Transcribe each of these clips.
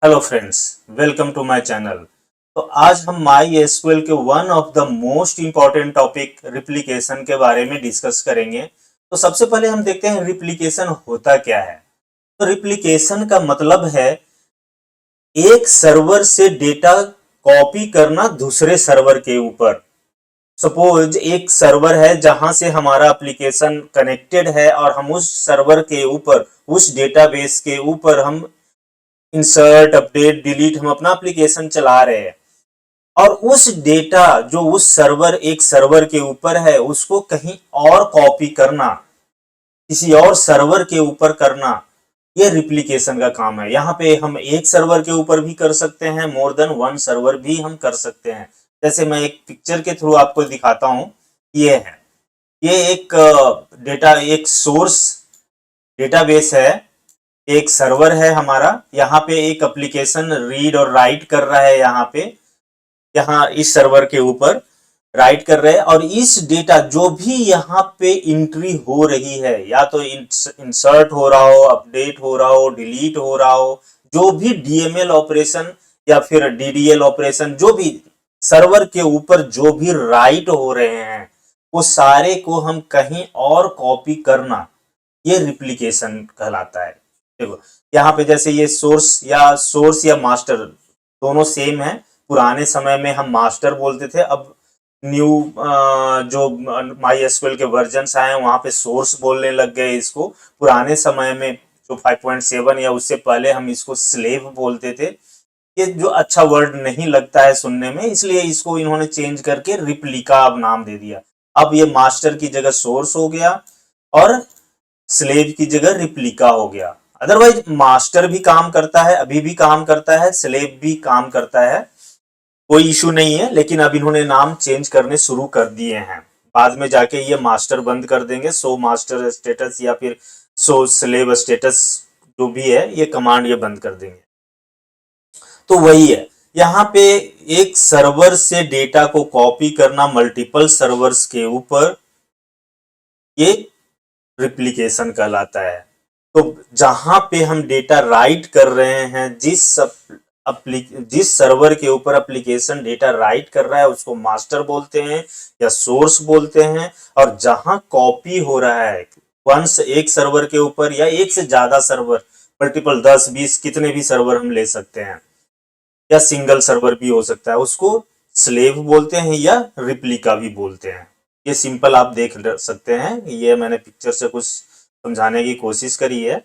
Hello friends, welcome to my channel. तो आज हम माई एसक्यूएल के one of the most important topic replication के बारे में डिस्कस करेंगे। तो सबसे पहले हम देखते हैं रिप्लिकेशन होता क्या है। तो रिप्लिकेशन का मतलब है एक सर्वर से डेटा कॉपी करना दूसरे सर्वर के ऊपर। सपोज एक सर्वर है जहां से हमारा एप्लीकेशन कनेक्टेड है और हम उस सर्वर के ऊपर, उस डेटाबेस के ऊपर हम इंसर्ट, अपडेट, डिलीट हम अपना एप्लीकेशन चला रहे हैं और उस डेटा जो उस सर्वर, एक सर्वर के ऊपर है, उसको कहीं और कॉपी करना, किसी और सर्वर के ऊपर करना, ये रिप्लिकेशन का काम है। यहाँ पे हम एक सर्वर के ऊपर भी कर सकते हैं, मोर देन वन सर्वर भी हम कर सकते हैं। जैसे मैं एक पिक्चर के थ्रू आपको दिखाता हूं। ये है, ये एक डेटा, एक सोर्स डेटाबेस है, एक सर्वर है हमारा। यहाँ पे एक एप्लीकेशन रीड और राइट कर रहा है, यहाँ पे, यहाँ इस सर्वर के ऊपर राइट कर रहे हैं। और इस डेटा जो भी यहाँ पे एंट्री हो रही है, या तो इंसर्ट हो रहा हो, अपडेट हो रहा हो, डिलीट हो रहा हो, जो भी डीएमएल ऑपरेशन या फिर डीडीएल ऑपरेशन, जो भी सर्वर के ऊपर जो भी राइट हो रहे हैं, वो सारे को हम कहीं और कॉपी करना, ये रिप्लिकेशन कहलाता है। देखो यहाँ पे जैसे ये सोर्स या मास्टर दोनों सेम है। पुराने समय में हम मास्टर बोलते थे, अब न्यू जो माई एसक्यूएल के वर्जन आए हैं वहां पे सोर्स बोलने लग गए इसको। पुराने समय में जो 5.7 या उससे पहले हम इसको स्लेव बोलते थे। ये जो अच्छा वर्ड नहीं लगता है सुनने में, इसलिए इसको इन्होंने चेंज करके रिप्लिका अब नाम दे दिया। अब ये मास्टर की जगह सोर्स हो गया और स्लेव की जगह रिप्लिका हो गया। अदरवाइज मास्टर भी काम करता है, अभी भी काम करता है, स्लेव भी काम करता है, कोई इशू नहीं है। लेकिन अब इन्होंने नाम चेंज करने शुरू कर दिए हैं। बाद में जाके ये मास्टर बंद कर देंगे, सो मास्टर स्टेटस या फिर सो स्लेव स्टेटस जो भी है, ये कमांड ये बंद कर देंगे। तो वही है, यहाँ पे एक सर्वर से डेटा को कॉपी करना मल्टीपल सर्वर्स के ऊपर, ये रिप्लिकेशन कहलाता है। तो जहां पे हम डेटा राइट कर रहे हैं, जिस सर्वर के ऊपर एप्लीकेशन डेटा राइट कर रहा है, उसको मास्टर बोलते हैं या सोर्स बोलते हैं। और जहां कॉपी हो रहा है, वंस एक सर्वर के ऊपर या एक से ज्यादा सर्वर, मल्टीपल 10 20 कितने भी सर्वर हम ले सकते हैं, या सिंगल सर्वर भी हो सकता है, उसको स्लेव बोलते हैं या रिप्लिका भी बोलते हैं। ये सिंपल आप देख सकते हैं, ये मैंने पिक्चर से कुछ समझाने की कोशिश करी है।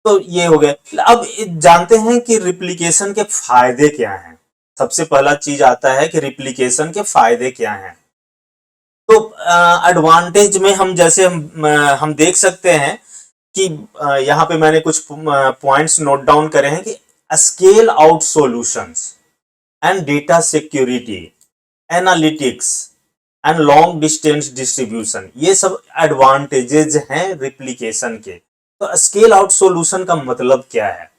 तो ये हो गया। अब जानते हैं कि रिप्लिकेशन के फायदे क्या हैं। सबसे पहला चीज आता है कि रिप्लिकेशन के फायदे क्या हैं। तो एडवांटेज में हम जैसे हम देख सकते हैं कि यहाँ पे मैंने कुछ पॉइंट्स नोट डाउन करे हैं कि scale out solutions and data security, analytics and long distance distribution, ये सब एडवांटेजेस हैं रिप्लिकेशन के। तो स्केल आउट सॉल्यूशन का मतलब क्या है?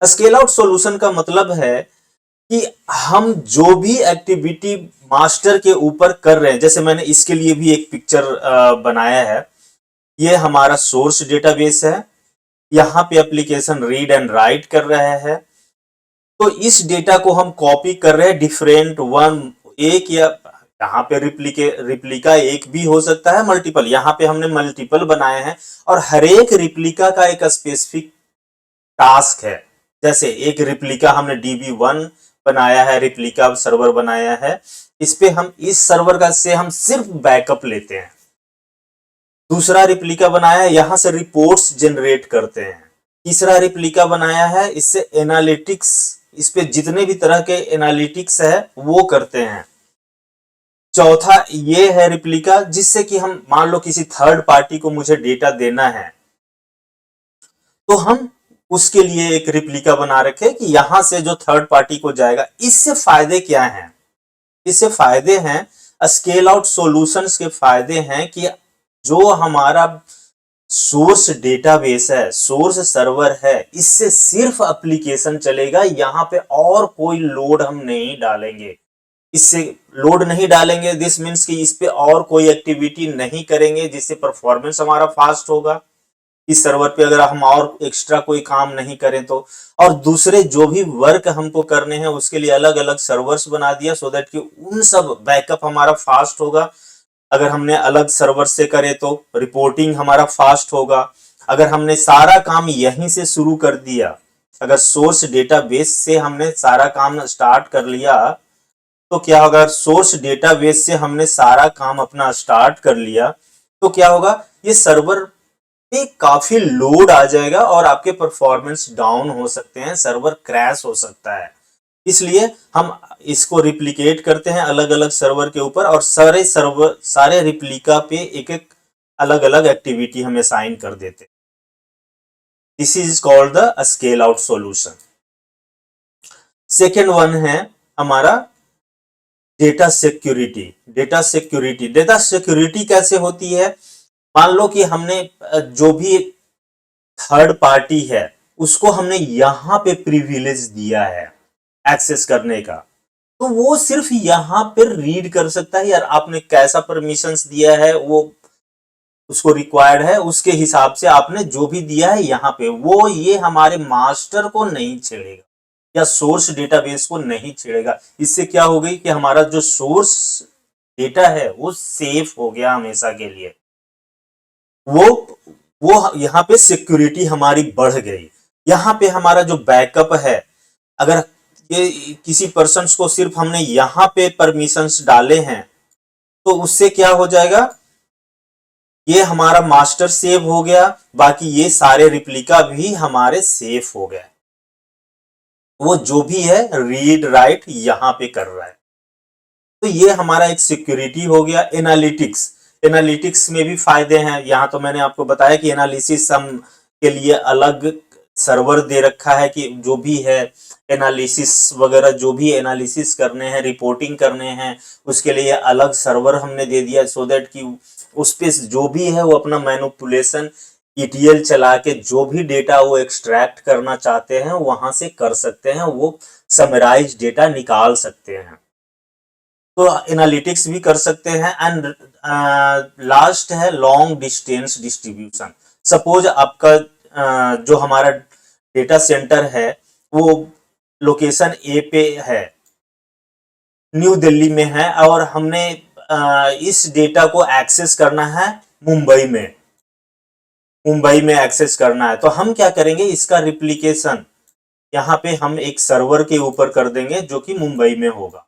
स्केल आउट सॉल्यूशन का मतलब है कि हम जो भी एक्टिविटी मास्टर के ऊपर कर रहे हैं, जैसे मैंने इसके लिए भी एक पिक्चर बनाया है। ये हमारा सोर्स डेटाबेस है, यहाँ पे एप्लीकेशन रीड एंड राइट कर रहा है। तो इस डेटा को हम कॉपी कर रहे हैं डिफरेंट वन, एक, या यहाँ पे रिप्लिका एक भी हो सकता है, मल्टीपल, यहाँ पे हमने मल्टीपल बनाए हैं। और हर एक रिप्लिका का एक स्पेसिफिक टास्क है। जैसे एक रिप्लिका हमने DB1 बनाया है, रिप्लिका सर्वर बनाया है, इस पे हम, इस सर्वर का से हम सिर्फ बैकअप लेते हैं। दूसरा रिप्लिका बनाया है, यहां से रिपोर्ट्स जनरेट करते हैं। तीसरा रिप्लिका बनाया है, इससे एनालिटिक्स, इस पे जितने भी तरह के एनालिटिक्स है वो करते हैं। चौथा ये है रिप्लिका, जिससे कि हम, मान लो किसी थर्ड पार्टी को मुझे डेटा देना है, तो हम उसके लिए एक रिप्लिका बना रखे कि यहां से जो थर्ड पार्टी को जाएगा। इससे फायदे क्या हैं? इससे फायदे हैं, स्केल आउट सॉल्यूशंस के फायदे हैं कि जो हमारा सोर्स डेटाबेस है, सोर्स सर्वर है, इससे सिर्फ एप्लीकेशन चलेगा। यहाँ पे और कोई लोड हम नहीं डालेंगे। इससे लोड नहीं डालेंगे, दिस मीन्स कि इस पे और कोई एक्टिविटी नहीं करेंगे, जिससे परफॉर्मेंस हमारा फास्ट होगा। इस सर्वर पे अगर हम और एक्स्ट्रा कोई काम नहीं करें तो, और दूसरे जो भी वर्क हमको करने हैं उसके लिए अलग अलग सर्वर्स बना दिया, सो दैट कि उन सब बैकअप हमारा फास्ट होगा। अगर हमने अलग सर्वर से करे तो रिपोर्टिंग हमारा फास्ट होगा। अगर हमने सारा काम यहीं से शुरू कर दिया, अगर सोर्स डेटाबेस से हमने सारा काम स्टार्ट कर लिया, तो क्या होगा, सोर्स डेटाबेस से हमने सारा काम अपना स्टार्ट कर लिया तो क्या होगा, ये सर्वर पे काफी लोड आ जाएगा और आपके परफॉर्मेंस डाउन हो सकते हैं, सर्वर क्रैश हो सकता है। इसलिए हम इसको रिप्लिकेट करते हैं अलग अलग सर्वर के ऊपर, और सारे रिप्लिका पे एक एक अलग अलग एक्टिविटी हमें साइन कर देते हैं। This is called the scale out solution. Second one है हमारा डेटा सिक्योरिटी। डेटा सिक्योरिटी कैसे होती है, मान लो कि हमने जो भी थर्ड पार्टी है उसको हमने यहां पे प्रिविलेज दिया है एक्सेस करने का, तो वो सिर्फ यहां पर रीड कर सकता है, यार आपने कैसा परमिशंस दिया है वो उसको रिक्वायर्ड है, उसके हिसाब से आपने जो भी दिया है यहाँ पे, वो ये हमारे मास्टर को नहीं छेड़ेगा या सोर्स डेटाबेस को नहीं छेड़ेगा। इससे क्या हो गई कि हमारा जो सोर्स डेटा है वो सेफ हो गया हमेशा के लिए। वो वो यहाँ पे सिक्योरिटी हमारी बढ़ गई। यहाँ पे हमारा जो बैकअप है, अगर ये किसी पर्सन को सिर्फ हमने यहाँ पे परमिशंस डाले हैं तो उससे क्या हो जाएगा, ये हमारा मास्टर सेव हो गया, बाकी ये सारे रिप्लिका भी हमारे सेफ हो गए। वो जो भी है रीड राइट यहां पे कर रहा है, तो ये हमारा एक सिक्योरिटी हो गया। एनालिटिक्स में भी फायदे हैं। यहाँ तो मैंने आपको बताया कि एनालिसिस हम के लिए अलग सर्वर दे रखा है, कि जो भी है एनालिसिस वगैरह, जो भी एनालिसिस करने हैं, रिपोर्टिंग करने हैं, उसके लिए अलग सर्वर हमने दे दिया, सो दैट कि उस पे जो भी है वो अपना मैनिपुलेशन ईटीएल चला के जो भी डेटा वो एक्सट्रैक्ट करना चाहते हैं वहां से कर सकते हैं, वो समराइज डेटा निकाल सकते हैं। तो एनालिटिक्स भी कर सकते हैं। एंड लास्ट है लॉन्ग डिस्टेंस डिस्ट्रीब्यूशन। सपोज आपका जो हमारा डेटा सेंटर है वो लोकेशन ए पे है, न्यू दिल्ली में है, और हमने इस डेटा को एक्सेस करना है मुंबई में एक्सेस करना है, तो हम क्या करेंगे, इसका रिप्लिकेशन यहाँ पे हम एक सर्वर के ऊपर कर देंगे जो कि मुंबई में होगा।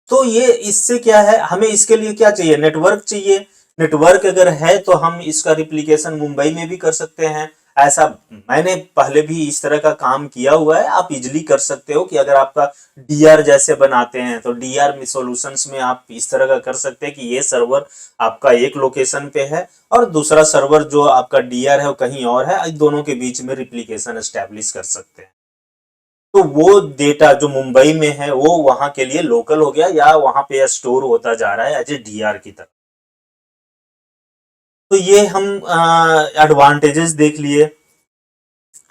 तो ये इससे क्या है, हमें इसके लिए क्या चाहिए, नेटवर्क चाहिए। नेटवर्क अगर है तो हम इसका रिप्लिकेशन मुंबई में भी कर सकते हैं। ऐसा मैंने पहले भी इस तरह का काम किया हुआ है। आप इजिली कर सकते हो कि अगर आपका डीआर जैसे बनाते हैं तो डीआर में सॉल्यूशंस में आप इस तरह का कर सकते हैं कि ये सर्वर आपका एक लोकेशन पे है और दूसरा सर्वर जो आपका डीआर है वो कहीं और है, दोनों के बीच में रिप्लिकेशन एस्टेब्लिश कर सकते हैं। तो वो डेटा जो मुंबई में है वो वहां के लिए लोकल हो गया या वहां पे स्टोर होता जा रहा है एज ए डीआर की तरह। तो ये हम एडवांटेजेस देख लिए।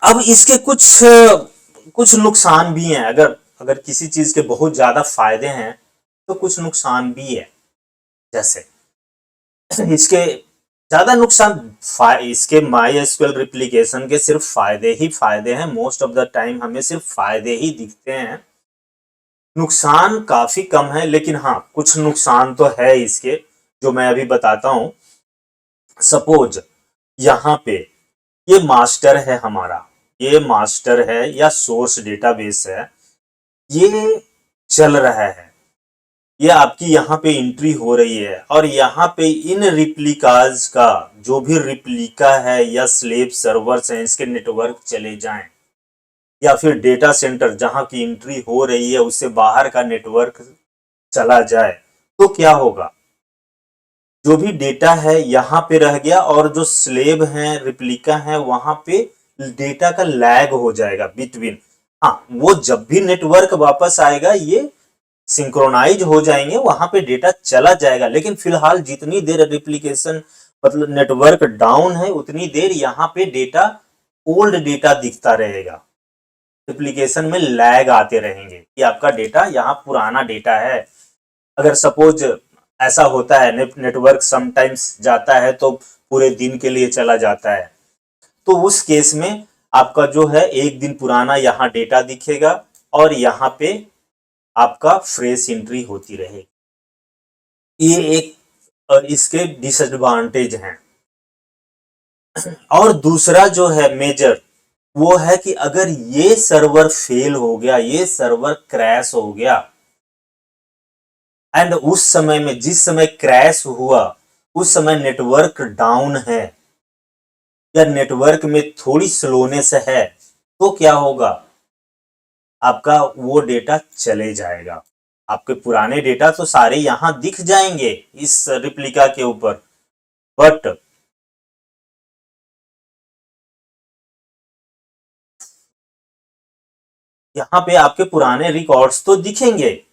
अब इसके कुछ नुकसान भी हैं। अगर अगर किसी चीज के बहुत ज्यादा फायदे हैं तो कुछ नुकसान भी है। जैसे इसके ज्यादा नुकसान, इसके माई एसक्यूएल रिप्लिकेशन के सिर्फ फायदे ही फायदे हैं। मोस्ट ऑफ द टाइम हमें सिर्फ फायदे ही दिखते हैं, नुकसान काफी कम है। लेकिन हाँ, कुछ नुकसान तो है इसके, जो मैं अभी बताता हूं। सपोज यहाँ पे ये मास्टर है हमारा, ये मास्टर है या सोर्स डेटाबेस है, ये चल रहा है, ये आपकी यहाँ पे एंट्री हो रही है, और यहाँ पे इन रिप्लिकाज का जो भी रिप्लिका है या स्लेव सर्वर्स हैं इसके नेटवर्क चले जाएं, या फिर डेटा सेंटर जहां की एंट्री हो रही है उससे बाहर का नेटवर्क चला जाए, तो क्या होगा, जो भी डेटा है यहाँ पे रह गया और जो स्लेव हैं रिप्लिका है वहां पे डेटा का लैग हो जाएगा बिटवीन। हाँ, वो जब भी नेटवर्क वापस आएगा ये सिंक्रोनाइज हो जाएंगे, वहां पे डेटा चला जाएगा। लेकिन फिलहाल जितनी देर रिप्लिकेशन मतलब नेटवर्क डाउन है उतनी देर यहाँ पे डेटा ओल्ड डेटा दिखता रहेगा, रिप्लिकेशन में लैग आते रहेंगे कि आपका डेटा यहाँ पुराना डेटा है। अगर सपोज ऐसा होता है नेटवर्क समटाइम्स जाता है तो पूरे दिन के लिए चला जाता है, तो उस केस में आपका जो है एक दिन पुराना यहाँ डेटा दिखेगा और यहाँ पे आपका फ्रेश एंट्री होती रहेगी। ये एक और इसके डिसएडवांटेज हैं। और दूसरा जो है मेजर, वो है कि अगर ये सर्वर फेल हो गया, ये सर्वर क्रैश हो गया, एंड उस समय में जिस समय क्रैश हुआ उस समय नेटवर्क डाउन है या नेटवर्क में थोड़ी स्लोनेस है, तो क्या होगा, आपका वो डेटा चले जाएगा। आपके पुराने डेटा तो सारे यहां दिख जाएंगे इस रिप्लिका के ऊपर, बट यहाँ पे आपके पुराने रिकॉर्ड्स तो दिखेंगे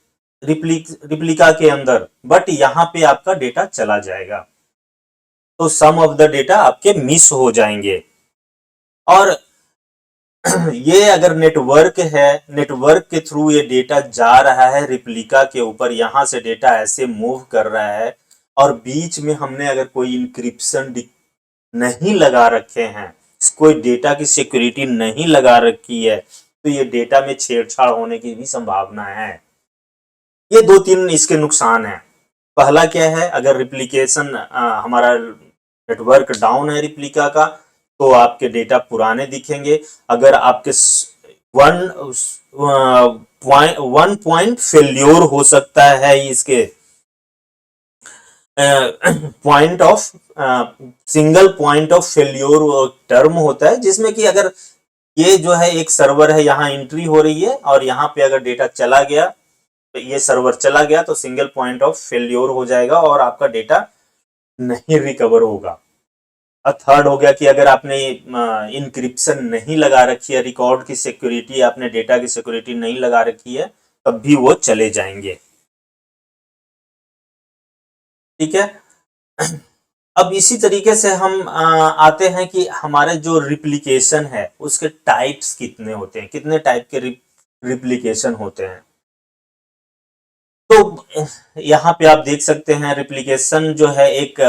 रिप्लिका के अंदर, बट यहाँ पे आपका डेटा चला जाएगा, तो सम ऑफ द डेटा आपके मिस हो जाएंगे। और ये अगर नेटवर्क है, नेटवर्क के थ्रू ये डेटा जा रहा है रिप्लिका के ऊपर, यहां से डेटा ऐसे मूव कर रहा है, और बीच में हमने अगर कोई इंक्रिप्शन नहीं लगा रखे हैं, कोई डेटा की सिक्योरिटी नहीं लगा रखी है, तो ये डेटा में छेड़छाड़ होने की भी संभावना है। ये दो तीन इसके नुकसान हैं। पहला क्या है, अगर रिप्लिकेशन हमारा नेटवर्क डाउन है रिप्लिका का, तो आपके डेटा पुराने दिखेंगे। अगर आपके वन पॉइंट फेल्योर हो सकता है, इसके point of single point of failure term होता है, जिसमें कि अगर ये जो है एक सर्वर है, यहाँ एंट्री हो रही है और यहाँ पे अगर डेटा चला गया, तो ये सर्वर चला गया तो सिंगल पॉइंट ऑफ फेल्योर हो जाएगा और आपका डेटा नहीं रिकवर होगा। और थर्ड हो गया कि अगर आपने इंक्रिप्शन नहीं लगा रखी है, रिकॉर्ड की सिक्योरिटी, आपने डेटा की सिक्योरिटी नहीं लगा रखी है, तब भी वो चले जाएंगे। ठीक है। अब इसी तरीके से हम आते हैं कि हमारे जो रिप्लिकेशन है उसके टाइप्स कितने होते हैं, कितने टाइप के रिप्लिकेशन होते हैं। तो यहाँ पे आप देख सकते हैं रिप्लिकेशन जो है, एक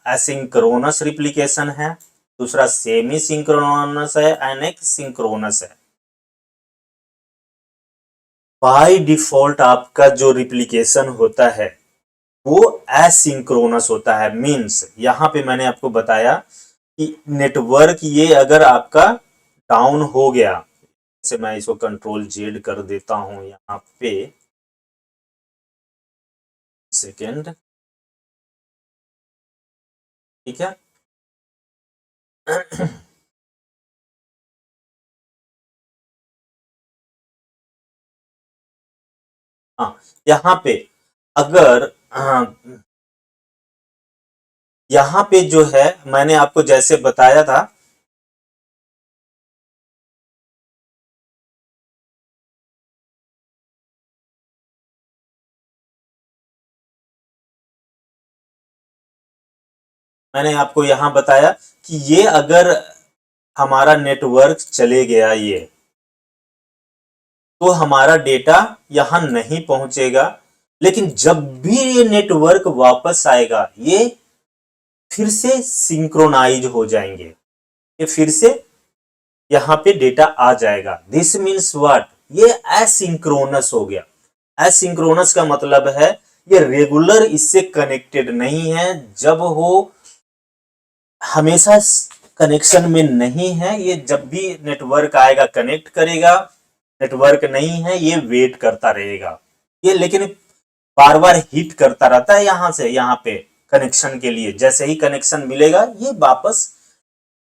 एसिंक्रोनस रिप्लिकेशन है, दूसरा सेमी सिंक्रोनस है एंड एक सिंक्रोनस है। बाय डिफॉल्ट आपका जो रिप्लिकेशन होता है वो एसिंक्रोनस होता है। मींस यहाँ पे मैंने आपको बताया कि नेटवर्क ये अगर आपका डाउन हो गया, जैसे मैं इसको कंट्रोल जेड कर देता हूं यहाँ पे, सेकेंड, ठीक है। हाँ, यहाँ पे अगर यहाँ पे जो है मैंने आपको जैसे बताया था, मैंने आपको यहाँ बताया कि ये अगर हमारा नेटवर्क चले गया ये, तो हमारा डेटा यहां नहीं पहुंचेगा, लेकिन जब भी ये नेटवर्क वापस आएगा ये फिर से सिंक्रोनाइज हो जाएंगे, ये फिर से यहाँ पे डेटा आ जाएगा। दिस मीन्स व्हाट, ये एसिंक्रोनस हो गया। एसिंक्रोनस का मतलब है ये रेगुलर इससे कनेक्टेड नहीं है, जब हो हमेशा कनेक्शन में नहीं है, ये जब भी नेटवर्क आएगा कनेक्ट करेगा, नेटवर्क नहीं है ये वेट करता रहेगा, ये लेकिन बार बार हिट करता रहता है यहाँ से यहाँ पे कनेक्शन के लिए। जैसे ही कनेक्शन मिलेगा ये वापस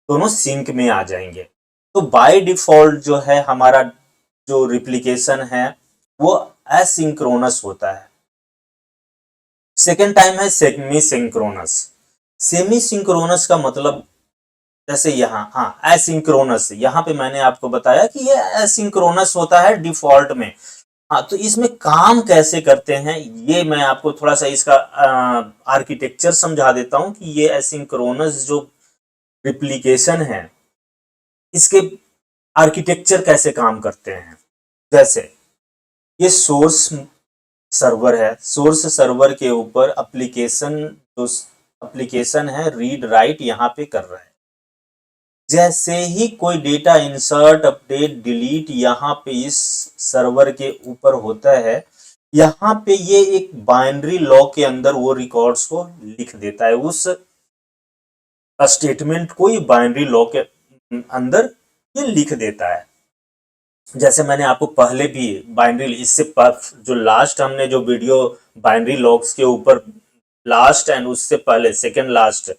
दोनों सिंक में आ जाएंगे। तो बाय डिफॉल्ट जो है हमारा जो रिप्लिकेशन है वो एसिंक्रोनस होता है। सेकेंड टाइम है सेमी सिंक्रोनस। सेमी सिंक्रोनस का मतलब, जैसे यहाँ, हाँ एसिंक्रोनस, यहाँ पे मैंने आपको बताया कि ये एसिंक्रोनस होता है डिफॉल्ट में। हाँ, तो इसमें काम कैसे करते हैं ये मैं आपको थोड़ा सा इसका आर्किटेक्चर समझा देता हूं कि ये एसिंक्रोनस जो रिप्लिकेशन है इसके आर्किटेक्चर कैसे काम करते हैं। जैसे ये सोर्स सर्वर है, सोर्स सर्वर के ऊपर एप्लीकेशन जो एप्लीकेशन है रीड राइट यहाँ पे कर रहा है। जैसे ही कोई डेटा इंसर्ट अपडेट डिलीट यहाँ पे इस सर्वर के ऊपर होता है, यहाँ पे ये एक बाइनरी लॉग के अंदर वो रिकॉर्ड्स को लिख देता है। उस स्टेटमेंट को ये बाइनरी लॉग के अंदर ये लिख देता है। जैसे मैंने आपको पहले भी बाइनरी इससे जो लास्ट हमने जो वीडियो बाइनरी लॉग्स के ऊपर लास्ट एंड उससे पहले सेकंड लास्ट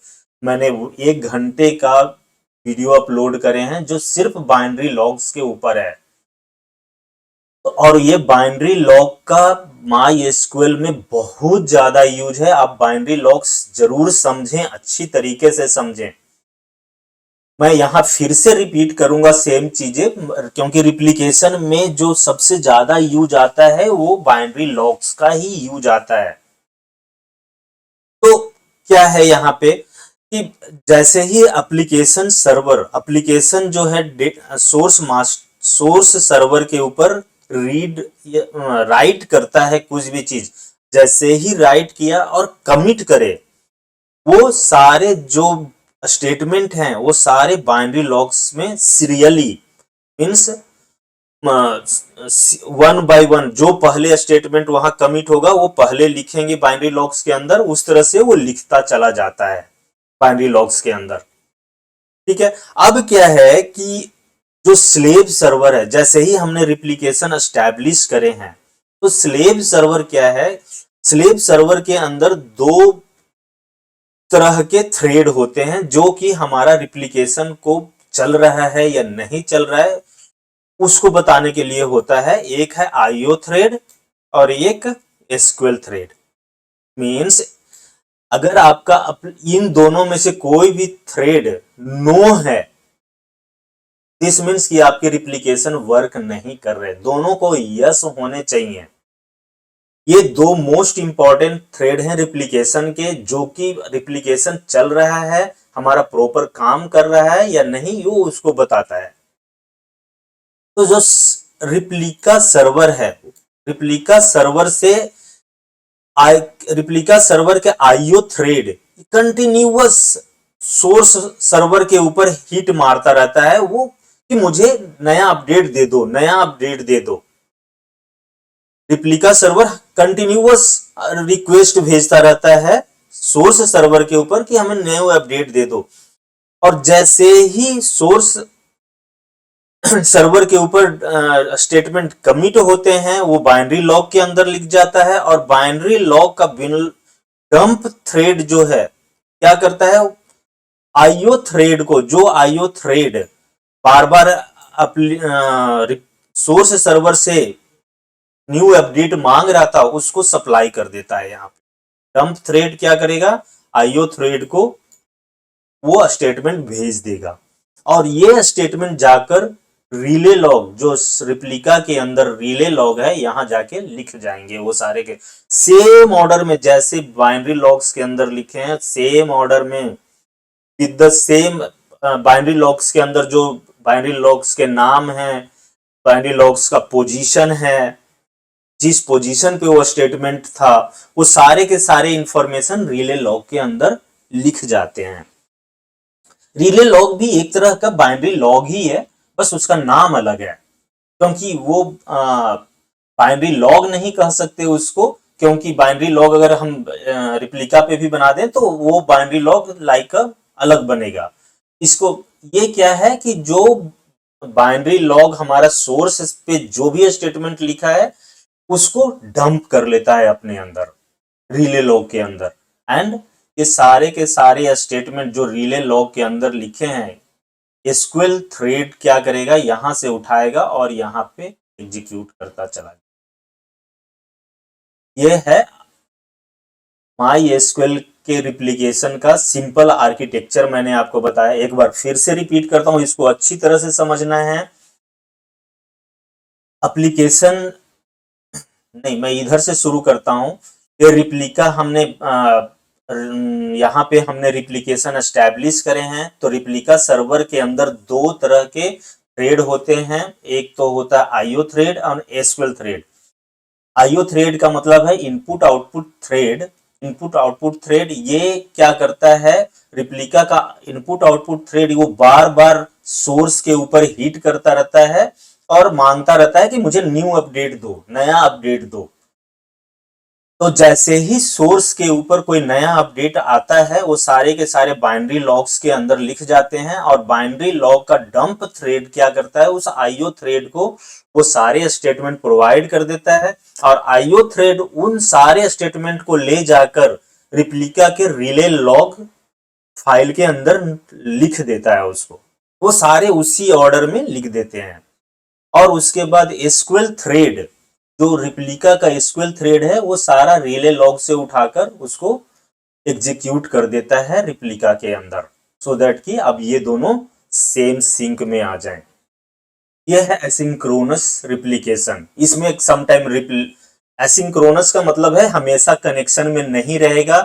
मैंने 1 घंटे का वीडियो अपलोड करे हैं जो सिर्फ बाइनरी लॉग्स के ऊपर है। तो और ये बाइनरी लॉग का MySQL में बहुत ज्यादा यूज है। आप बाइनरी लॉग्स जरूर समझें, अच्छी तरीके से समझें। मैं यहाँ फिर से रिपीट करूंगा सेम चीजें, क्योंकि रिप्लिकेशन में जो सबसे ज्यादा यूज आता है वो बाइनरी लॉग्स का ही यूज आता है। तो क्या है यहाँ पे कि जैसे ही एप्लीकेशन सर्वर, एप्लीकेशन जो है सोर्स सर्वर के ऊपर रीड राइट करता है कुछ भी चीज, जैसे ही राइट किया और कमिट करे, वो सारे जो स्टेटमेंट हैं वो सारे बाइनरी लॉग्स में सीरियली मीन्स 1 बाय 1 जो पहले स्टेटमेंट वहां कमिट होगा वो पहले लिखेंगे बाइनरी लॉग्स के अंदर, उस तरह से वो लिखता चला जाता है बाइनरी लॉग्स के अंदर। ठीक है, अब क्या है कि जो स्लेव सर्वर है, जैसे ही हमने रिप्लिकेशन एस्टैब्लिश करे हैं, तो स्लेव सर्वर क्या है, स्लेव सर्वर के अंदर 2 तरह के थ्रेड होते हैं जो कि हमारा रिप्लिकेशन को चल रहा है या नहीं चल रहा है उसको बताने के लिए होता है। एक है IO थ्रेड और एक SQL थ्रेड। मीन्स अगर आपका इन दोनों में से कोई भी थ्रेड नो है, दिस मीन्स कि आपके रिप्लिकेशन वर्क नहीं कर रहे। दोनों को यस होने चाहिए। ये 2 मोस्ट इंपॉर्टेंट थ्रेड हैं रिप्लिकेशन के, जो कि रिप्लिकेशन चल रहा है, हमारा प्रॉपर काम कर रहा है या नहीं, वो उसको बताता है। तो जो रिप्लिका सर्वर है, रिप्लिका सर्वर के IO thread continuous source server के ऊपर हिट मारता रहता है, वो कि मुझे नया अपडेट दे दो, नया अपडेट दे दो। रिप्लिका सर्वर कंटिन्यूअस रिक्वेस्ट भेजता रहता है सोर्स सर्वर के ऊपर कि हमें नया अपडेट दे दो। और जैसे ही सोर्स सर्वर के ऊपर स्टेटमेंट कमिट होते हैं, वो बाइनरी लॉग के अंदर लिख जाता है। और बाइनरी लॉग का डंप थ्रेड जो है क्या करता है, IO थ्रेड को, जो IO थ्रेड बार बार सोर्स सर्वर से न्यू अपडेट मांग रहा था उसको सप्लाई कर देता है। यहाँ पे डंप थ्रेड क्या करेगा, IO थ्रेड को वो स्टेटमेंट भेज देगा और ये स्टेटमेंट जाकर रिले लॉग, जो रिप्लिका के अंदर रिले लॉग है, यहां जाके लिख जाएंगे वो सारे के सेम ऑर्डर में, जैसे बाइनरी लॉग्स के अंदर लिखे हैं सेम ऑर्डर में, with the same binary logs के अंदर जो बाइनरी लॉग्स के नाम है, बाइनरी लॉग्स का पोजीशन है, जिस पोजीशन पे वो स्टेटमेंट था, वो सारे के सारे इंफॉर्मेशन रिले लॉग के अंदर लिख जाते हैं। रिले लॉग भी एक तरह का बाइनरी लॉग ही है, बस उसका नाम अलग है, क्योंकि वो बाइनरी लॉग नहीं कह सकते उसको, क्योंकि बाइनरी लॉग अगर हम रिप्लिका पे भी बना दें तो वो बाइनरी लॉग लाइक अलग बनेगा। इसको ये क्या है कि जो बाइनरी लॉग हमारा सोर्स पे जो भी स्टेटमेंट लिखा है उसको डंप कर लेता है अपने अंदर रिले लॉग के अंदर, एंड ये सारे के सारे स्टेटमेंट जो रिले लॉग के अंदर लिखे हैं SQL थ्रेड क्या करेगा, यहां से उठाएगा और यहां पे एग्जीक्यूट करता चला जाएगा। यह है MySQL के रिप्लिकेशन का सिंपल आर्किटेक्चर मैंने आपको बताया। एक बार फिर से रिपीट करता हूं, इसको अच्छी तरह से समझना है। एप्लीकेशन नहीं, मैं इधर से शुरू करता हूं। ये रिप्लिका हमने यहाँ पे हमने रिप्लिकेशन एस्टैब्लिश करे हैं। तो रिप्लिका सर्वर के अंदर 2 तरह के थ्रेड होते हैं, एक तो होता है IO थ्रेड और SQL थ्रेड। IO थ्रेड का मतलब है input output thread, input output thread ये क्या करता है, रिप्लिका का इनपुट आउटपुट थ्रेड वो बार बार सोर्स के ऊपर हीट करता रहता है और मांगता रहता है कि मुझे न्यू अपडेट दो, नया अपडेट दो। तो जैसे ही सोर्स के ऊपर कोई नया अपडेट आता है वो सारे के सारे बाइनरी लॉग्स के अंदर लिख जाते हैं, और बाइनरी लॉग का डंप थ्रेड क्या करता है, उस आईओ थ्रेड को वो सारे स्टेटमेंट प्रोवाइड कर देता है, और आईओ थ्रेड उन सारे स्टेटमेंट को ले जाकर रिप्लिका के रिले लॉग फाइल के अंदर लिख देता है उसको, वो सारे उसी ऑर्डर में लिख देते हैं। और उसके बाद एसक्यूएल थ्रेड, जो रिप्लिका का एसक्यूएल थ्रेड है, वो सारा रिले लॉग से उठाकर उसको एग्जीक्यूट कर देता है रिप्लिका के अंदर, सो दैट कि अब ये दोनों सेम सिंक में आ जाएं। यह है एसिंक्रोनस रिप्लिकेशन। इसमें समटाइम एसिंक्रोनस का मतलब है हमेशा कनेक्शन में नहीं रहेगा,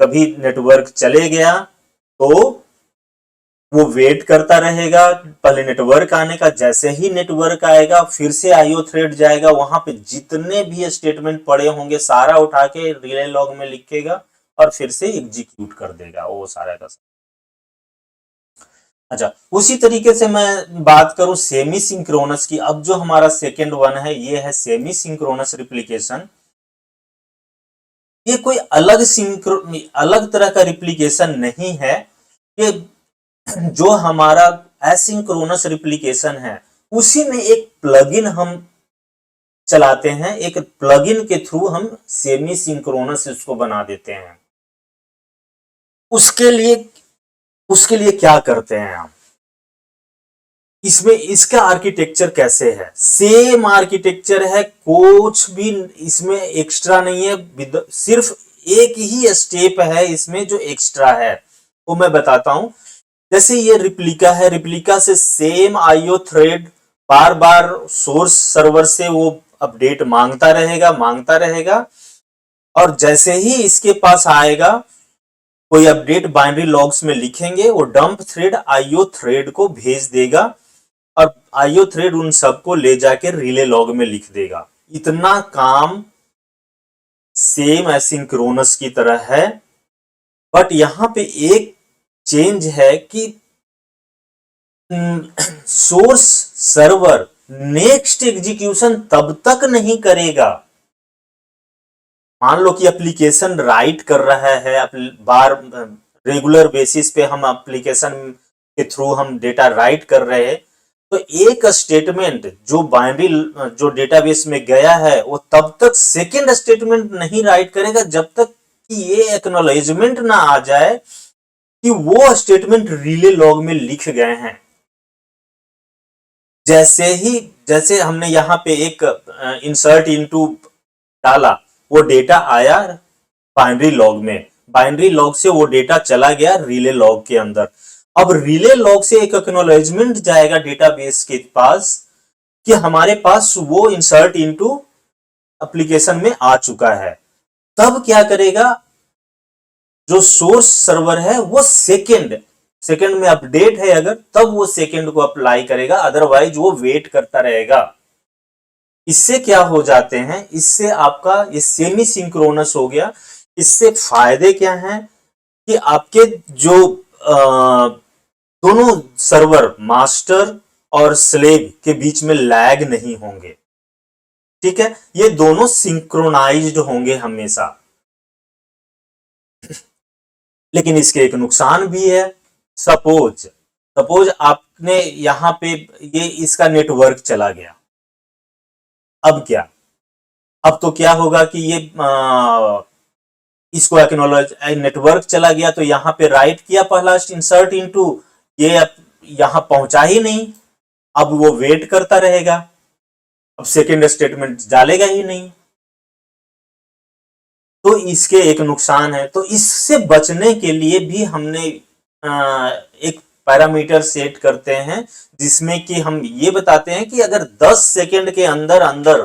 कभी नेटवर्क चले गया तो वो वेट करता रहेगा पहले नेटवर्क आने का, जैसे ही नेटवर्क आएगा फिर से आईओ थ्रेड जाएगा, वहां पे जितने भी स्टेटमेंट पड़े होंगे सारा उठा के रिले लॉग में लिखेगा और फिर से एग्जीक्यूट कर देगा वो सारा का। अच्छा, उसी तरीके से मैं बात करूं सेमी सिंक्रोनस की। अब जो हमारा सेकेंड वन है ये है सेमी सिंक्रोनस रिप्लिकेशन। ये कोई अलग तरह का रिप्लिकेशन नहीं है, ये जो हमारा एसिंक्रोनस रिप्लिकेशन है उसी में एक प्लगइन हम चलाते हैं, एक प्लगइन के थ्रू हम सेमी सिंक्रोनस इसको बना देते हैं। उसके लिए क्या करते हैं हम, इसमें इसका आर्किटेक्चर कैसे है, सेम आर्किटेक्चर है, कुछ भी इसमें एक्स्ट्रा नहीं है, सिर्फ एक ही स्टेप है इसमें जो एक्स्ट्रा है, वो मैं बताता हूं। जैसे ये रिप्लिका है, रिप्लिका से सेम आईओ थ्रेड बार बार सोर्स सर्वर से वो अपडेट मांगता रहेगा, और जैसे ही इसके पास आएगा कोई अपडेट बाइनरी लॉग्स में लिखेंगे, वो डंप थ्रेड आईओ थ्रेड को भेज देगा और आईओ थ्रेड उन सबको ले जाके रिले लॉग में लिख देगा। इतना काम सेम एसिंक्रोनस की तरह है, बट यहां पे एक चेंज है कि सोर्स सर्वर नेक्स्ट एग्जीक्यूशन तब तक नहीं करेगा। मान लो कि एप्लीकेशन राइट कर रहा है, बार रेगुलर बेसिस पे हम एप्लीकेशन के थ्रू हम डेटा राइट कर रहे हैं, तो एक स्टेटमेंट जो बाइनरी जो डेटाबेस में गया है वो तब तक सेकेंड स्टेटमेंट नहीं राइट करेगा जब तक कि ये एक्नॉलेजमेंट ना आ जाए कि वो स्टेटमेंट रिले लॉग में लिख गए हैं। जैसे हमने यहाँ पे एक इंसर्ट इनटू डाला, वो डेटा आया बाइनरी लॉग में, बाइनरी लॉग से वो डेटा चला गया रिले लॉग के अंदर। अब रिले लॉग से एक एक्नॉलेजमेंट जाएगा डेटाबेस के पास कि हमारे पास वो इंसर्ट इनटू एप्लीकेशन में आ चुका है। तब क्या करेगा, जो सोर्स सर्वर है वो सेकेंड में अपडेट है अगर, तब वो सेकेंड को अप्लाई करेगा, अदरवाइज वो वेट करता रहेगा। इससे क्या हो जाते हैं, इससे आपका ये सेमी सिंक्रोनस हो गया। इससे फायदे क्या हैं कि आपके जो दोनों सर्वर मास्टर और स्लेव के बीच में लैग नहीं होंगे, ठीक है, ये दोनों सिंक्रोनाइज्ड होंगे हमेशा। लेकिन इसके एक नुकसान भी है। सपोज आपने यहां पे ये इसका नेटवर्क चला गया, अब क्या, अब तो क्या होगा कि ये इसको एक्नॉलेज, नेटवर्क चला गया तो यहां पे राइट किया पहला इंसर्ट इनटू, ये यहां पहुंचा ही नहीं, अब वो वेट करता रहेगा, अब सेकेंड स्टेटमेंट डालेगा ही नहीं। तो इसके एक नुकसान है। तो इससे बचने के लिए भी हमने एक पैरामीटर सेट करते हैं जिसमें कि हम ये बताते हैं कि अगर 10 सेकेंड के अंदर अंदर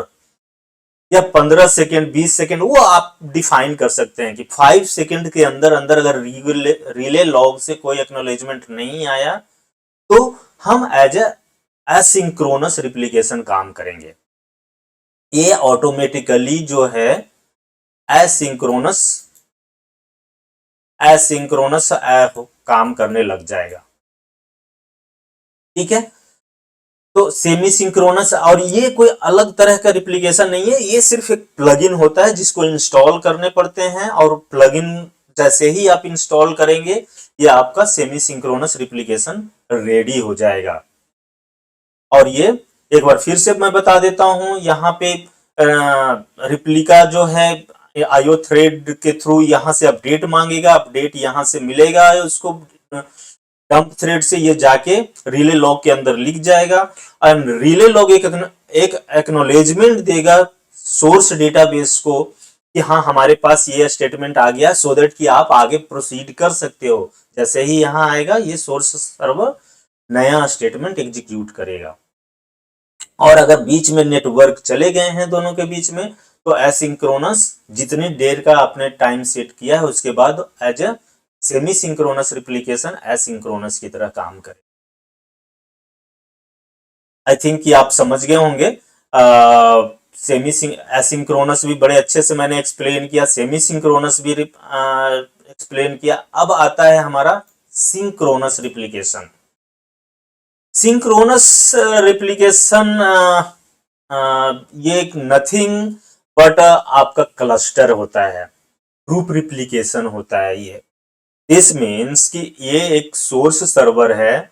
या 15 सेकेंड 20 सेकेंड, वो आप डिफाइन कर सकते हैं कि 5 सेकेंड के अंदर अंदर अगर रिले लॉग से कोई एक्नॉलेजमेंट नहीं आया तो हम एज एसिंक्रोनस रिप्लिकेशन काम करेंगे। ये ऑटोमेटिकली जो है एसिंक्रोनस एसिंक्रोनस काम करने लग जाएगा। ठीक है, तो सेमी सिंक्रोनस, और ये कोई अलग तरह का रिप्लिकेशन नहीं है, ये सिर्फ एक प्लगइन होता है जिसको इंस्टॉल करने पड़ते हैं, और प्लगइन जैसे ही आप इंस्टॉल करेंगे ये आपका सेमी सिंक्रोनस रिप्लिकेशन रेडी हो जाएगा। और ये एक बार फिर से मैं बता देता हूं, यहाँ पे रिप्लिका जो है आईओ थ्रेड के थ्रू यहाँ से अपडेट मांगेगा, अपडेट यहाँ से मिलेगा उसको, डंप थ्रेड से ये जाके रिले लॉग के अंदर लिख जाएगा, और रिले लॉग एक एक्नॉलेजमेंट देगा सोर्स डेटाबेस को कि हाँ हमारे पास ये स्टेटमेंट आ गया, सो दैट कि आप आगे प्रोसीड कर सकते हो। जैसे ही यहाँ आएगा ये सोर्स सर्वर नया स्टेटमेंट एग्जीक्यूट करेगा। और अगर बीच में नेटवर्क चले गए हैं दोनों के बीच में, तो एसिंक्रोनस जितनी देर का आपने टाइम सेट किया है उसके बाद as a semi synchronous replication asynchronous की तरह काम करे। आई थिंक कि आप समझ गए होंगे। सेमी एसिंक्रोनस भी बड़े अच्छे से मैंने एक्सप्लेन किया, सेमी सिंक्रोनस भी एक्सप्लेन किया। अब आता है हमारा सिंक्रोनस रिप्लिकेशन। सिंक्रोनस रिप्लिकेशन ये एक नथिंग बट आपका क्लस्टर होता है, ग्रुप रिप्लिकेशन होता है ये। दिस मीन्स कि ये एक सोर्स सर्वर है,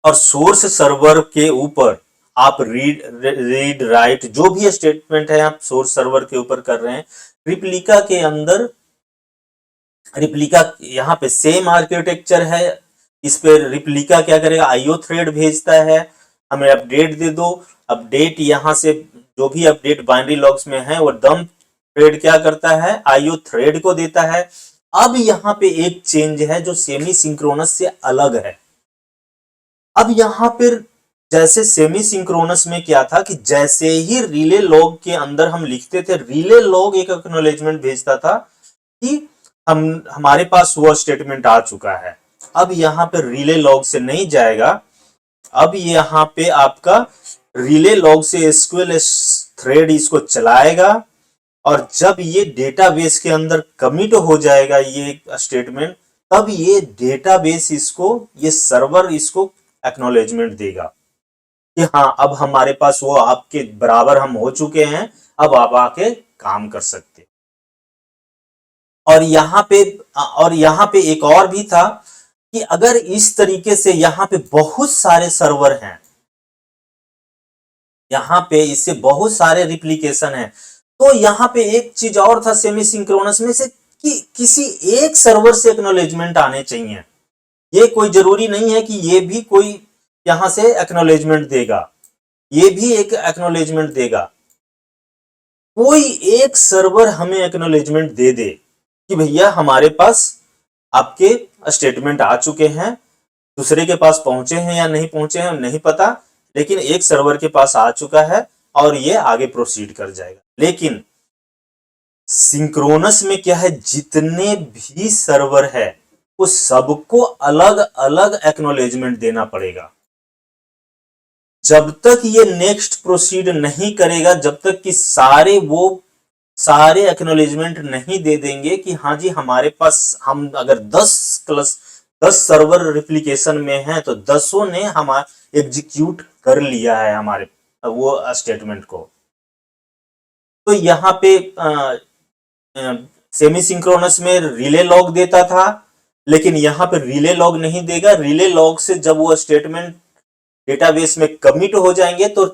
और सोर्स सर्वर के ऊपर आप रीड राइट जो भी स्टेटमेंट है आप सोर्स सर्वर के ऊपर कर रहे हैं। रिप्लिका के अंदर, रिप्लिका यहाँ पे सेम आर्किटेक्चर है, इस पे रिप्लिका क्या करेगा, आईओ थ्रेड भेजता है, हमें अपडेट दे दो, अपडेट यहाँ से जो भी अपडेट बाइनरी लॉग्स में है वो डंप थ्रेड क्या करता है, आईओ थ्रेड को देता है। अब यहाँ पे एक चेंज है जो सेमी सिंक्रोनस से अलग है। अब यहाँ पर जैसे सेमी सिंक्रोनस में क्या था कि जैसे ही रिले लॉग के अंदर हम लिखते थे, रिले लॉग एक एक्नॉलेजमेंट भेजता था कि हमारे पास वो स्टेटमेंट आ चुका है। अब यहाँ पे रिले लॉग से नहीं जाएगा, अब यहाँ पे आपका रिले लॉग से एसक्यूएल थ्रेड इसको चलाएगा, और जब ये डेटाबेस के अंदर कमिट हो जाएगा ये स्टेटमेंट, तब ये डेटाबेस इसको, ये सर्वर इसको एक्नॉलेजमेंट देगा कि हाँ अब हमारे पास वो आपके बराबर हम हो चुके हैं, अब आप आके काम कर सकते। और यहाँ पे एक और भी था कि अगर इस तरीके से यहाँ पे बहुत सारे सर्वर हैं, यहाँ पे इससे बहुत सारे रिप्लिकेशन है, तो यहाँ पे एक चीज और था सेमी सिंक्रोनस में से कि किसी एक सर्वर से एक्नॉलेजमेंट आने चाहिए। ये कोई जरूरी नहीं है कि ये भी कोई यहां से एक्नॉलेजमेंट देगा, ये भी एक एक्नॉलेजमेंट देगा। कोई एक सर्वर हमें एक्नॉलेजमेंट दे दे कि भैया हमारे पास आपके स्टेटमेंट आ चुके हैं, दूसरे के पास पहुंचे हैं या नहीं पहुंचे हैं नहीं पता, लेकिन एक सर्वर के पास आ चुका है और ये आगे प्रोसीड कर जाएगा। लेकिन सिंक्रोनस में क्या है, जितने भी सर्वर है वो सबको अलग अलग एक्नॉलेजमेंट देना पड़ेगा। जब तक ये नेक्स्ट प्रोसीड नहीं करेगा, जब तक कि सारे एक्नॉलेजमेंट नहीं दे देंगे कि हाँ जी हमारे पास, हम अगर 10 सर्वर रिप्लिकेशन में हैं तो 10 ने हमारा एग्जीक्यूट कर लिया है हमारे वो स्टेटमेंट को। तो यहाँ पे सेमी सिंक्रोनस में रिले लॉग देता था, लेकिन यहाँ पे रिले लॉग नहीं देगा। रिले लॉग से जब वो स्टेटमेंट डेटाबेस में कमिट हो जाएंगे तो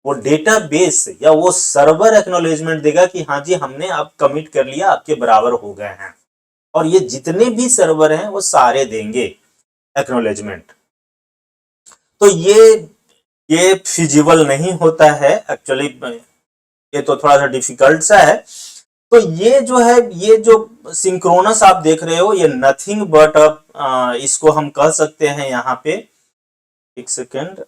वो डेटाबेस या वो सर्वर एक्नॉलेजमेंट देगा कि हाँ जी हमने अब कमिट कर लिया, आपके बराबर हो गए हैं। और ये जितने भी सर्वर हैं वो सारे देंगे एक्नॉलेजमेंट। तो ये फिजिबल नहीं होता है एक्चुअली, ये तो थोड़ा सा डिफिकल्ट सा है। तो ये जो है, ये जो सिंक्रोनस आप देख रहे हो, ये नथिंग बट इसको हम कह सकते हैं यहाँ पे, एक सेकेंड,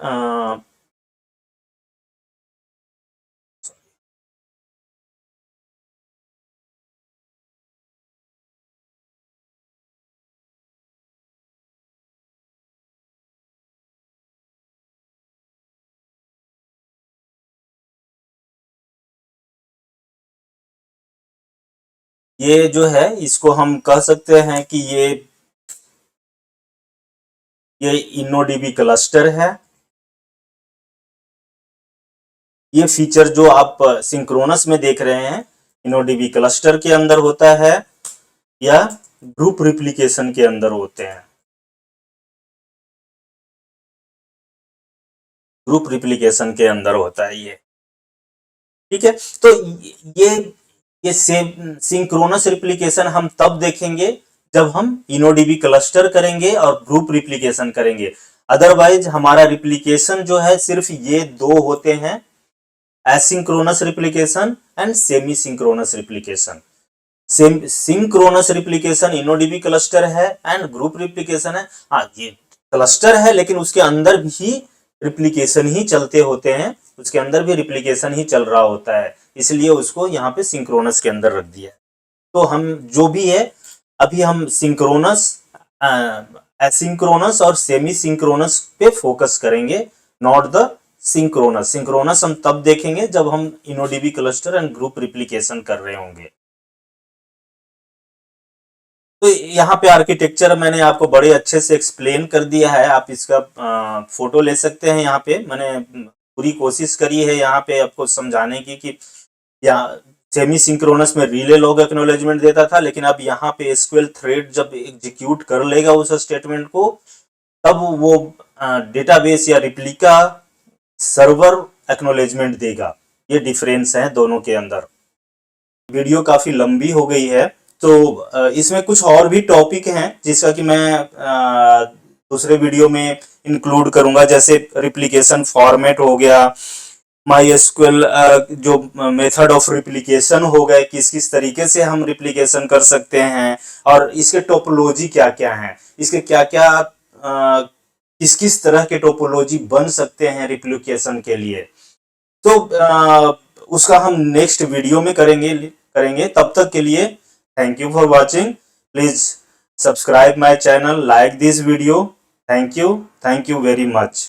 ये जो है इसको हम कह सकते हैं कि ये InnoDB क्लस्टर है। ये फीचर जो आप सिंक्रोनस में देख रहे हैं InnoDB क्लस्टर के अंदर होता है या ग्रुप रिप्लिकेशन के अंदर होते हैं। ग्रुप रिप्लिकेशन के अंदर होता है ये, ठीक है। तो ये सिंक्रोनस रिप्लिकेशन हम तब देखेंगे जब हम InnoDB क्लस्टर करेंगे और ग्रुप रिप्लिकेशन करेंगे। अदरवाइज हमारा रिप्लिकेशन जो है सिर्फ ये दो होते हैं, asynchronous replication and semi synchronous replication. Synchronous replication InnoDB cluster है एंड ग्रुप रिप्लिकेशन है। हाँ, ये क्लस्टर है लेकिन उसके अंदर भी रिप्लिकेशन ही चलते होते हैं, उसके अंदर भी रिप्लिकेशन ही चल रहा होता है, इसलिए उसको यहाँ पे सिंक्रोनस के अंदर रख दिया है। तो हम जो भी है अभी हम सिंक्रोनस, एसिंक्रोनस और सेमी सिंक्रोनस पे फोकस करेंगे, नॉट द सिंक्रोनस। सिंक्रोनस हम तब देखेंगे जब हम InnoDB cluster and group replication कर रहे होंगे। तो यहाँ पे आर्किटेक्चर मैंने आपको बड़े अच्छे से एक्सप्लेन कर दिया है, आप इसका फोटो ले सकते हैं। यहाँ पे मैंने पूरी कोशिश करी है यहाँ पे आपको समझाने की कि यहाँ सेमी सिंक्रोनस में रिले लॉग एक्नॉलेजमेंट देता था, लेकिन अब यहाँ पे एसक्यूएल थ्रेड जब एग्जीक्यूट कर लेगा उस स्टेटमेंट को, तब वो डेटाबेस या रिप्लिका सर्वर एक्नॉलेजमेंट देगा। ये डिफरेंस है दोनों के अंदर। वीडियो काफी लंबी हो गई है, तो इसमें कुछ और भी टॉपिक हैं जिसका कि मैं दूसरे वीडियो में इंक्लूड करूंगा, जैसे रिप्लिकेशन फॉर्मेट हो गया, MySQL जो मेथड ऑफ रिप्लिकेशन हो गए, किस किस तरीके से हम रिप्लिकेशन कर सकते हैं, और इसके टोपोलॉजी क्या क्या हैं, इसके क्या क्या किस किस तरह के टोपोलॉजी बन सकते हैं रिप्लिकेशन के लिए। तो उसका हम नेक्स्ट वीडियो में करेंगे। तब तक के लिए thank you for watching. Please subscribe my channel, like this video. Thank you very much.